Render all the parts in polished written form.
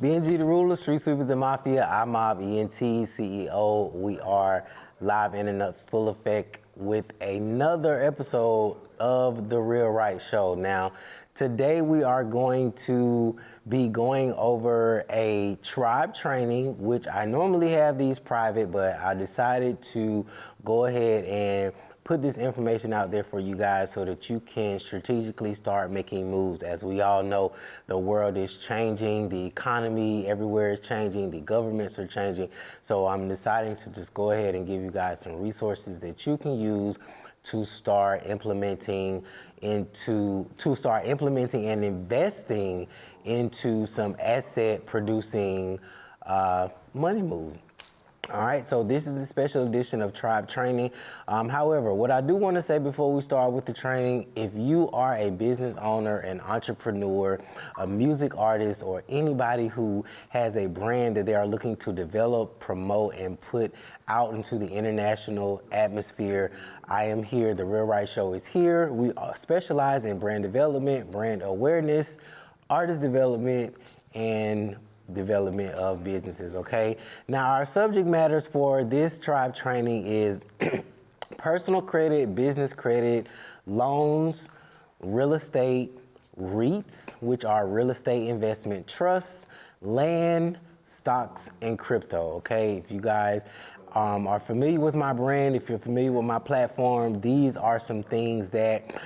BNG the Ruler, Street Sweepers and Mafia, I Mob ENT, CEO. We are live in full effect with another episode of The Real Right Show. Now, today we are going to be going over a tribe training, which I normally have these private, but I decided to go ahead and put this information out there for you guys so that you can strategically start making moves. As we all know, the world is changing, the economy everywhere is changing, the governments are changing. So I'm deciding to just go ahead and give you guys some resources that you can use to start implementing and investing into some asset producing money moves. All right, so this is a special edition of Tribe Training. However, what I do want to say before we start with the training, if you are a business owner, an entrepreneur, a music artist, or anybody who has a brand that they are looking to develop, promote, and put out into the international atmosphere, I am here. The Real Right Show is here. We specialize in brand development, brand awareness, artist development, and development of businesses. Okay, now our subject matters for this tribe training is personal credit, business credit, loans, real estate, REITs, which are real estate investment trusts, land, stocks, and crypto. Okay, if you guys are familiar with my brand, if you're familiar with my platform, these are some things that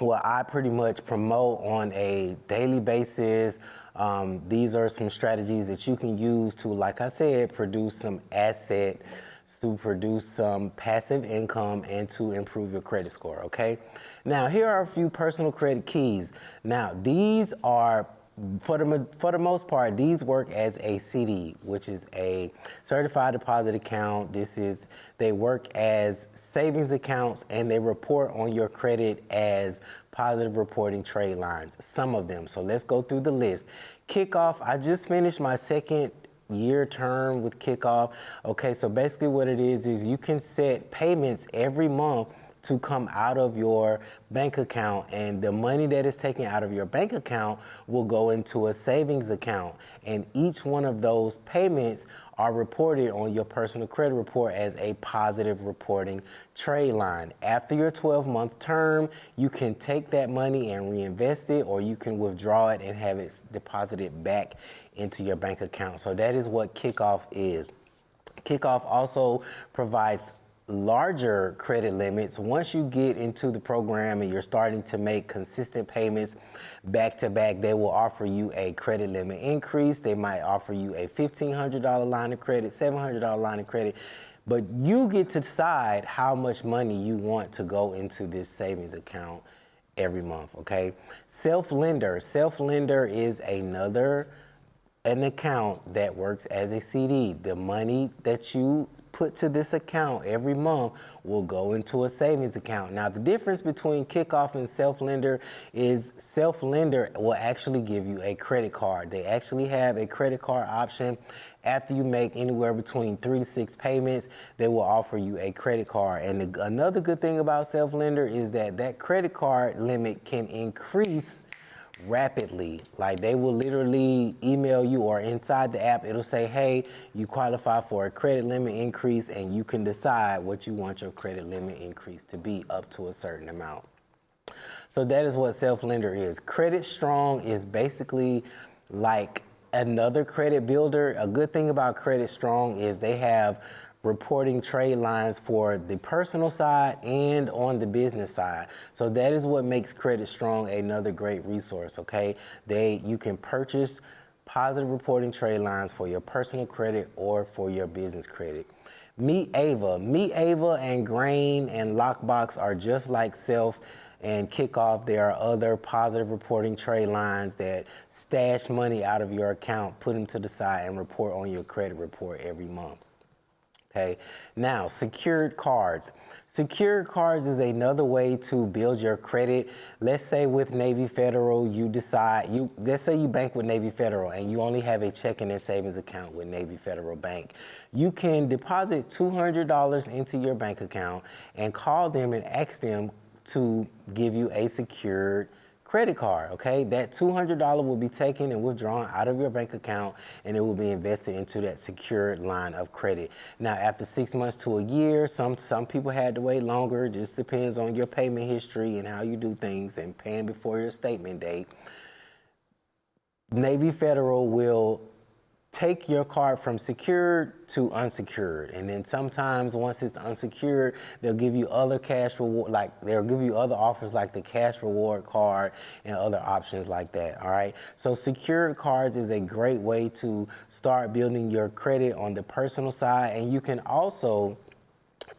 I pretty much promote on a daily basis. These are some strategies that you can use to, like I said, produce some assets, to produce some passive income, and to improve your credit score, okay? Now, here are a few personal credit keys. Now, these are, for the most part, these work as a CD, which is a certified deposit account. They work as savings accounts, and they report on your credit as positive reporting trade lines, some of them. So let's go through the list. Kickoff, I just finished my second year term with Kickoff. Okay, so basically what it is you can set payments every month to come out of your bank account, and the money that is taken out of your bank account will go into a savings account, and each one of those payments are reported on your personal credit report as a positive reporting trade line. After your 12-month term, you can take that money and reinvest it, or you can withdraw it and have it deposited back into your bank account. So that is what Kickoff is. Kickoff also provides larger credit limits. Once you get into the program and you're starting to make consistent payments back to back, they will offer you a credit limit increase. They might offer you a $1,500 line of credit, $700 line of credit, but you get to decide how much money you want to go into this savings account every month, okay? Self-lender. Self-lender is an account that works as a CD. The money that you put to this account every month will go into a savings account. Now, the difference between Kickoff and Self-lender is Self-lender will actually give you a credit card. They actually have a credit card option. After you make anywhere between 3 to 6 payments, they will offer you a credit card. And another good thing about Self-lender is that credit card limit can increase rapidly. Like, they will literally email you, or inside the app it'll say, hey, you qualify for a credit limit increase, and you can decide what you want your credit limit increase to be up to a certain amount. So that is what Self-lender is. Credit Strong is basically like another credit builder. A good thing about Credit Strong is they have reporting trade lines for the personal side and on the business side. So that is what makes Credit Strong another great resource, okay? You can purchase positive reporting trade lines for your personal credit or for your business credit. Meet Ava. Meet Ava and Grain and Lockbox are just like Self and Kickoff. There are other positive reporting trade lines that stash money out of your account, put them to the side, and report on your credit report every month. Okay, now secured cards. Secured cards is another way to build your credit. Let's say with Navy Federal, let's say you bank with Navy Federal and you only have a checking and savings account with Navy Federal Bank. You can deposit $200 into your bank account and call them and ask them to give you a secured credit card, okay? That $200 will be taken and withdrawn out of your bank account, and it will be invested into that secured line of credit. Now, after 6 months to a year, some people had to wait longer. It just depends on your payment history and how you do things and paying before your statement date. Navy Federal will take your card from secured to unsecured, and then sometimes once it's unsecured, they'll give you other cash reward, like they'll give you other offers like the cash reward card and other options like that. All right, so secured cards is a great way to start building your credit on the personal side, and you can also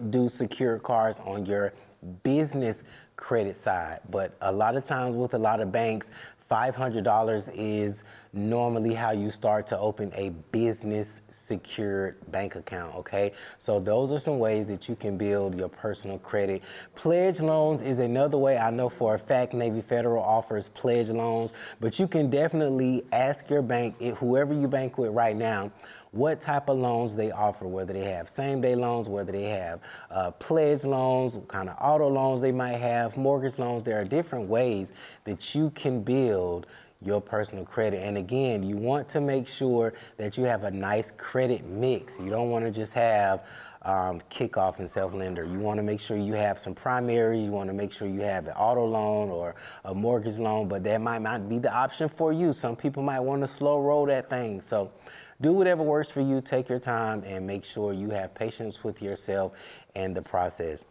do secured cards on your business credit side. But a lot of times with a lot of banks, $500 is normally how you start to open a business secured bank account, okay? So those are some ways that you can build your personal credit. Pledge loans is another way. I know for a fact Navy Federal offers pledge loans, but you can definitely ask your bank, whoever you bank with right now, what type of loans they offer, whether they have same-day loans, whether they have pledge loans, what kind of auto loans they might have, mortgage loans. There are different ways that you can build your personal credit. And again, you want to make sure that you have a nice credit mix. You don't want to just have kickoff and self-lender. You want to make sure you have some primaries. You want to make sure you have an auto loan or a mortgage loan, but that might not be the option for you. Some people might want to slow roll that thing. So do whatever works for you. Take your time and make sure you have patience with yourself and the process.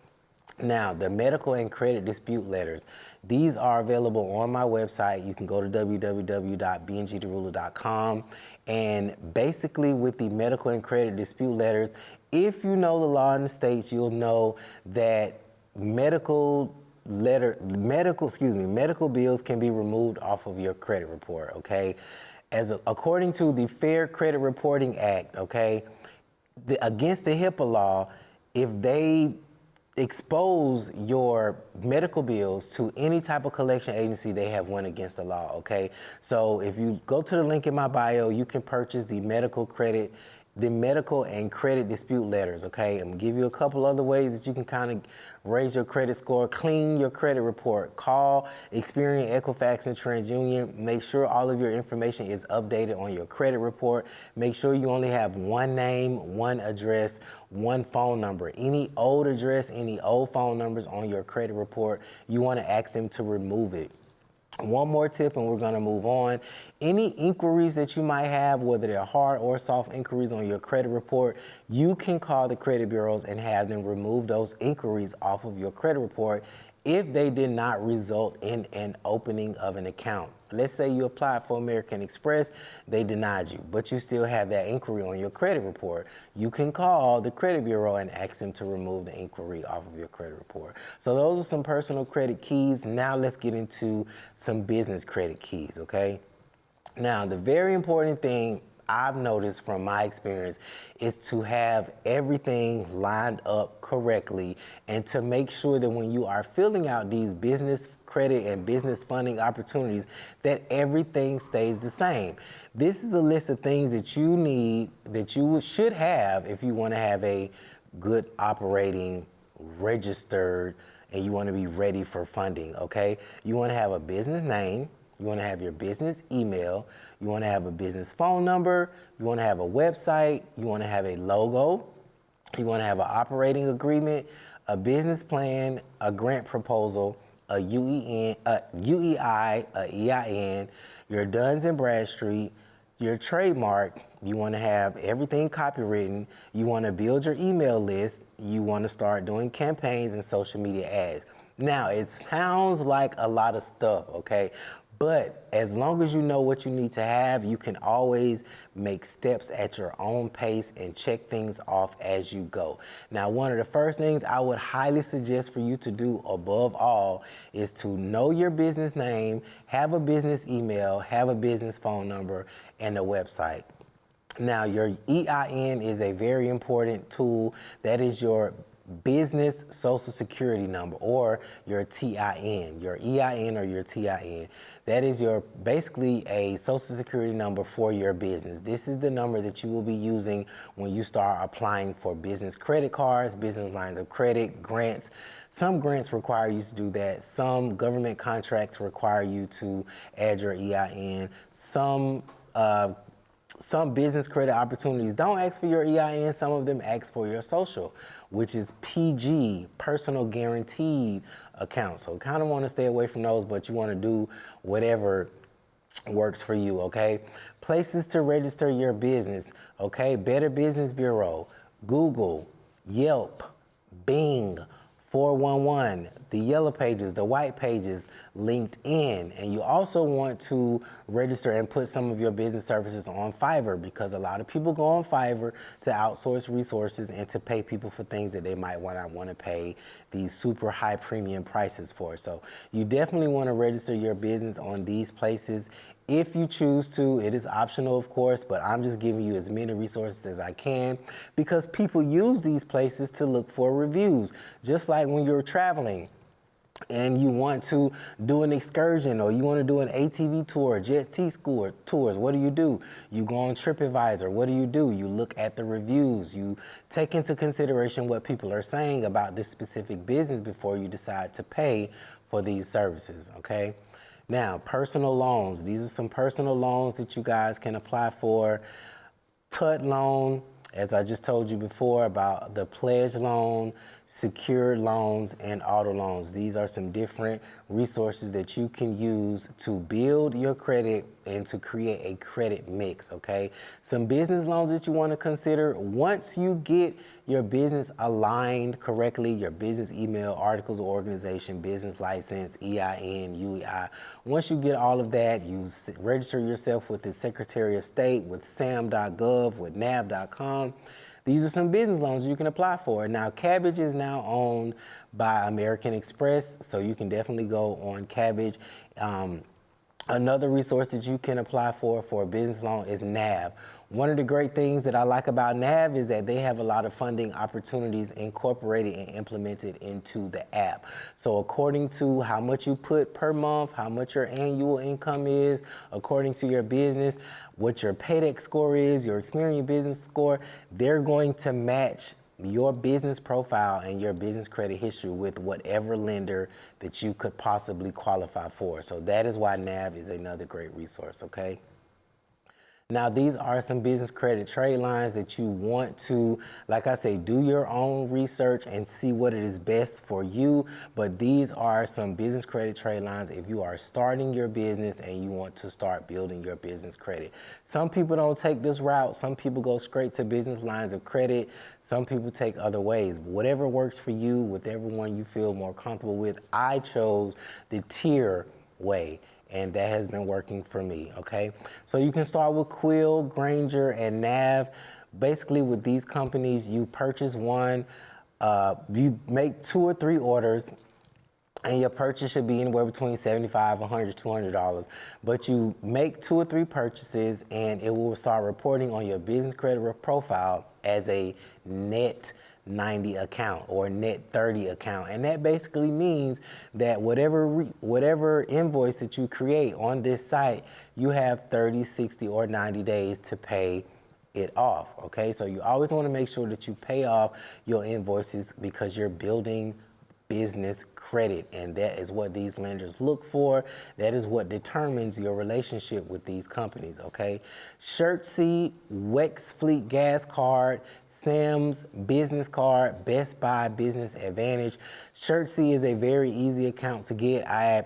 Now, the medical and credit dispute letters, these are available on my website. You can go to www.bngtheruler.com. And basically with the medical and credit dispute letters, if you know the law in the states, you'll know that medical bills can be removed off of your credit report, okay? According to the Fair Credit Reporting Act, okay, against the HIPAA law, if they expose your medical bills to any type of collection agency, they have went against the law, okay? So if you go to the link in my bio, you can purchase the medical and credit dispute letters, okay? I'm gonna give you a couple other ways that you can kind of raise your credit score, clean your credit report. Call Experian, Equifax, and TransUnion. Make sure all of your information is updated on your credit report. Make sure you only have one name, one address, one phone number. Any old address, any old phone numbers on your credit report, you wanna ask them to remove it. One more tip and we're gonna move on. Any inquiries that you might have, whether they're hard or soft inquiries on your credit report, you can call the credit bureaus and have them remove those inquiries off of your credit report if they did not result in an opening of an account. Let's say you applied for American Express, they denied you, but you still have that inquiry on your credit report. You can call the credit bureau and ask them to remove the inquiry off of your credit report. So those are some personal credit keys. Now let's get into some business credit keys, okay? Now, the very important thing I've noticed from my experience is to have everything lined up correctly and to make sure that when you are filling out these business credit and business funding opportunities, that everything stays the same. This is a list of things that you need, that you should have if you want to have a good operating, registered, and you want to be ready for funding, okay? You want to have a business name. You want to have your business email, you want to have a business phone number, you want to have a website, you want to have a logo, you want to have an operating agreement, a business plan, a grant proposal, a UEI, a EIN, your Duns and Bradstreet, your trademark. You want to have everything copywritten. You want to build your email list. You want to start doing campaigns and social media ads. Now, it sounds like a lot of stuff, okay? But as long as you know what you need to have, you can always make steps at your own pace and check things off as you go. Now, one of the first things I would highly suggest for you to do above all is to know your business name, have a business email, have a business phone number, and a website. Now, your EIN is a very important tool. That is your business social security number, or your TIN, your EIN or your TIN. That is your basically a social security number for your business. This is the number that you will be using when you start applying for business credit cards, business lines of credit, grants. Some grants require you to do that. Some government contracts require you to add your EIN. Some business credit opportunities don't ask for your EIN. Some of them ask for your social, which is PG, personal guaranteed account. So kind of want to stay away from those, but you want to do whatever works for you, okay? Places to register your business, okay? Better Business Bureau, Google, Yelp, Bing, 411, the Yellow Pages, the White Pages, LinkedIn. And you also want to register and put some of your business services on Fiverr, because a lot of people go on Fiverr to outsource resources and to pay people for things that they might not want to pay these super high premium prices for. So you definitely want to register your business on these places. If you choose to, it is optional, of course, but I'm just giving you as many resources as I can, because people use these places to look for reviews. Just like when you're traveling and you want to do an excursion, or you want to do an ATV tour, jet ski tours, what do? You go on TripAdvisor. What do? You look at the reviews. You take into consideration what people are saying about this specific business before you decide to pay for these services, okay? Now, personal loans. These are some personal loans that you guys can apply for. TUT loan, as I just told you before about the pledge loan, secured loans, and auto loans. These are some different resources that you can use to build your credit and to create a credit mix, okay? Some business loans that you want to consider once you get your business aligned correctly, your business email, articles of organization, business license, EIN, UEI. Once you get all of that, you register yourself with the Secretary of State, with sam.gov, with nav.com. These are some business loans you can apply for. Now, Cabbage is now owned by American Express, so you can definitely go on Cabbage. Another resource that you can apply for a business loan is NAV. One of the great things that I like about NAV is that they have a lot of funding opportunities incorporated and implemented into the app. So according to how much you put per month, how much your annual income is, according to your business, what your paydex score is, your Experian business score, they're going to match your business profile and your business credit history with whatever lender that you could possibly qualify for. So that is why NAV is another great resource, okay? Now, these are some business credit trade lines that you want to, like I say, do your own research and see what it is best for you. But these are some business credit trade lines if you are starting your business and you want to start building your business credit. Some people don't take this route. Some people go straight to business lines of credit. Some people take other ways. Whatever works for you, whatever one you feel more comfortable with. I chose the tier way, and that has been working for me, okay? So you can start with Quill, Granger, and Nav. Basically, with these companies, you purchase one, you make 2 or 3 orders, and your purchase should be anywhere between $75, $100, $200. But you make 2 or 3 purchases, and it will start reporting on your business credit profile as a net 90 account or net 30 account. And that basically means that whatever invoice that you create on this site, you have 30, 60, or 90 days to pay it off, okay? So you always want to make sure that you pay off your invoices, because you're building business credit, and that is what these lenders look for. That is what determines your relationship with these companies, okay? Shirtsy, Wex Fleet Gas Card, Sam's Business Card, Best Buy Business Advantage. Shirtsy is a very easy account to get.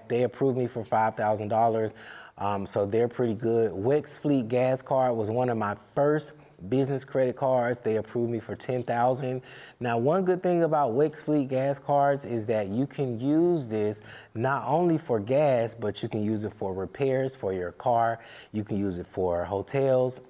They approved me for $5,000, so they're pretty good. Wex Fleet Gas Card was one of my first business credit cards. They approved me for $10,000. Now, one good thing about Wex Fleet gas cards is that you can use this not only for gas, but you can use it for repairs for your car. You can use it for hotels.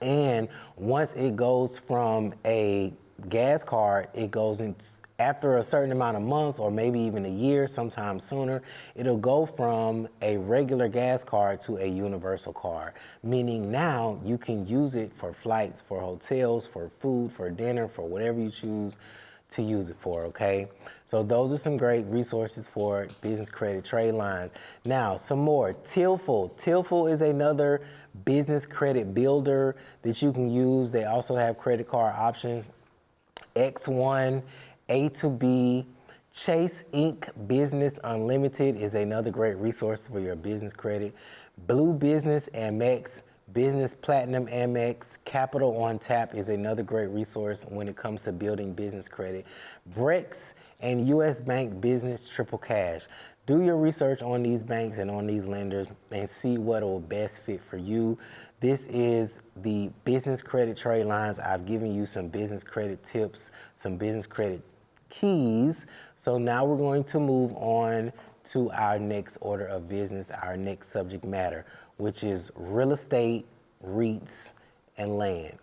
And once it goes from a gas card, it goes in after a certain amount of months, or maybe even a year, sometime sooner, it'll go from a regular gas card to a universal card, meaning now you can use it for flights, for hotels, for food, for dinner, for whatever you choose to use it for, okay? So those are some great resources for business credit trade lines. Now, some more. Tilful. Tilful is another business credit builder that you can use. They also have credit card options. X1, A2B, Chase Inc. Business Unlimited is another great resource for your business credit. Blue Business Amex, Business Platinum Amex, Capital on Tap is another great resource when it comes to building business credit. Brex and US Bank Business Triple Cash. Do your research on these banks and on these lenders and see what will best fit for you. This is the business credit trade lines. I've given you some business credit tips, some business credit keys. So now we're going to move on to our next order of business, our next subject matter, which is real estate, REITs, and land.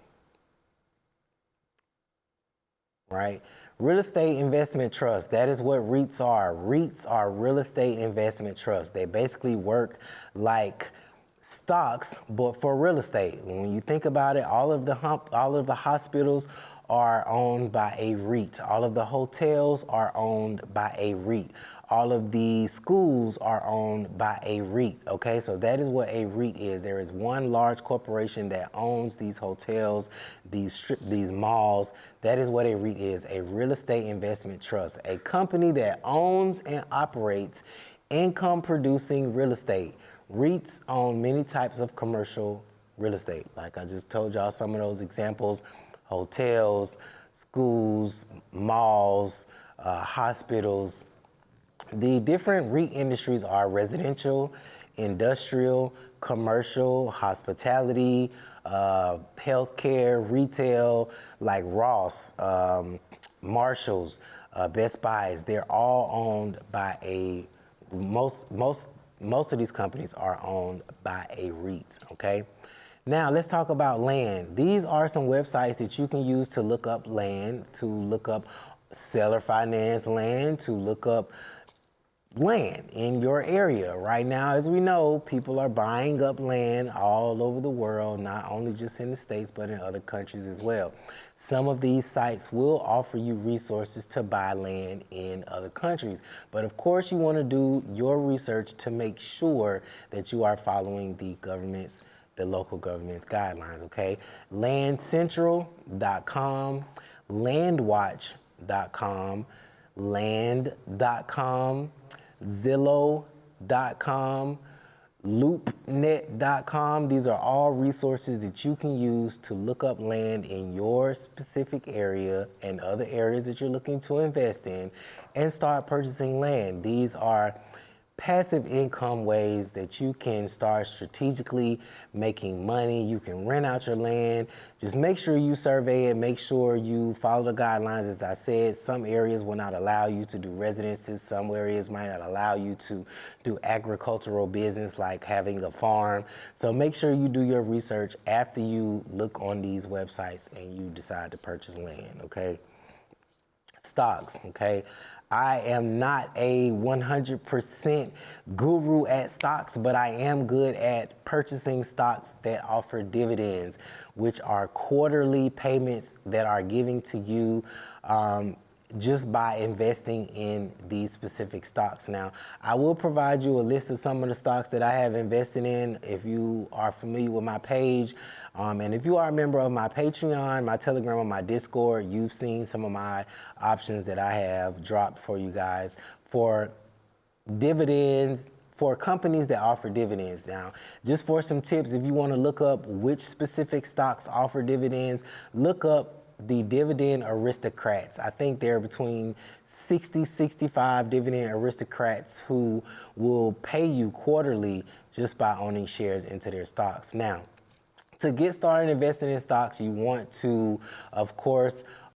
Right? Real estate investment trust, that is what REITs are. REITs are real estate investment trusts. They basically work like stocks, but for real estate. When you think about it, all of the hospitals are owned by a REIT. All of the hotels are owned by a REIT. All of the schools are owned by a REIT. Okay, so that is what a REIT is. There is one large corporation that owns these hotels, these malls. That is what a REIT is, a real estate investment trust, a company that owns and operates income producing real estate. REITs own many types of commercial real estate. Like I just told y'all some of those examples: hotels, schools, malls, hospitals. The different REIT industries are residential, industrial, commercial, hospitality, healthcare, retail, like Ross, Marshalls, Best Buys. They're all owned by most of these companies are owned by a REIT, okay? Now, let's talk about land. These are some websites that you can use to look up land, to look up seller finance land, to look up land in your area. Right now, as we know, people are buying up land all over the world, not only just in the States, but in other countries as well. Some of these sites will offer you resources to buy land in other countries. But of course, you want to do your research to make sure that you are following the local government's guidelines, okay? Landcentral.com, landwatch.com, land.com, Zillow.com, LoopNet.com. These are all resources that you can use to look up land in your specific area and other areas that you're looking to invest in and start purchasing land. These are passive income ways that you can start strategically making money. You can rent out your land. Just make sure you survey it. Make sure you follow the guidelines. As I said, some areas will not allow you to do residences. Some areas might not allow you to do agricultural business like having a farm. So make sure you do your research after you look on these websites and you decide to purchase land, okay? Stocks, okay? I am not a 100% guru at stocks, but I am good at purchasing stocks that offer dividends, which are quarterly payments that are giving to you just by investing in these specific stocks. Now, I will provide you a list of some of the stocks that I have invested in if you are familiar with my page. And if you are a member of my Patreon, my Telegram, or my Discord, you've seen some of my options that I have dropped for you guys for dividends, for companies that offer dividends. Now, just for some tips, if you want to look up which specific stocks offer dividends, look up the dividend aristocrats. I think there are between 65 dividend aristocrats who will pay you quarterly just by owning shares into their stocks. Now, to get started investing in stocks, you want to, of course,